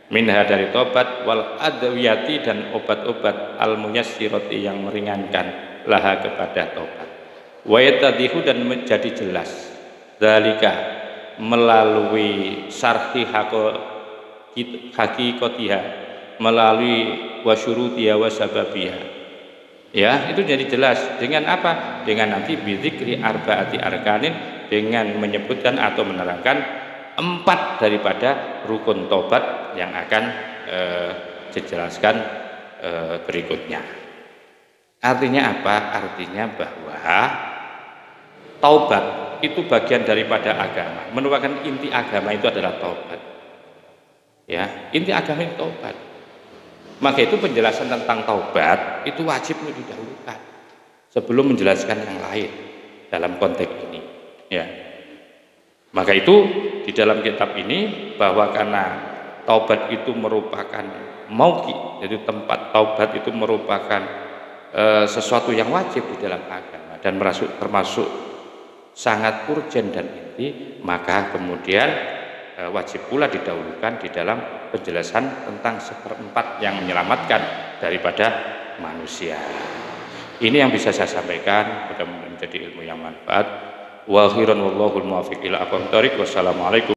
minha, dari taubat, wal adwiyati, dan obat-obat al muyassirati, yang meringankan laha, kepada taubat. Wa yatadihu, dan menjadi jelas dzalika, melalui syarhi hakikatiha, melalui wasyurutiha wa sababiha. Ya, itu jadi jelas dengan apa? Dengan nanti bidzikri arbaati arkanin, dengan menyebutkan atau menerangkan 4 daripada rukun taubat yang akan dijelaskan berikutnya. Artinya apa? Artinya bahwa taubat itu bagian daripada agama. Merupakan inti agama itu adalah taubat. Ya, inti agama itu taubat. Maka itu penjelasan tentang taubat itu wajib didahulukan sebelum menjelaskan yang lain dalam konteks ini. Ya. Maka itu di dalam kitab ini, bahwa karena taubat itu merupakan mauqi, jadi tempat taubat itu merupakan sesuatu yang wajib di dalam agama dan termasuk sangat urgen dan inti, maka kemudian wajib pula didahulukan di dalam penjelasan tentang seperempat yang menyelamatkan daripada manusia. Ini yang bisa saya sampaikan, mudah-mudahan menjadi ilmu yang manfaat. Wa akhiran wallahul muwaffiq ila aqwamit thoriq. Wassalamualaikum.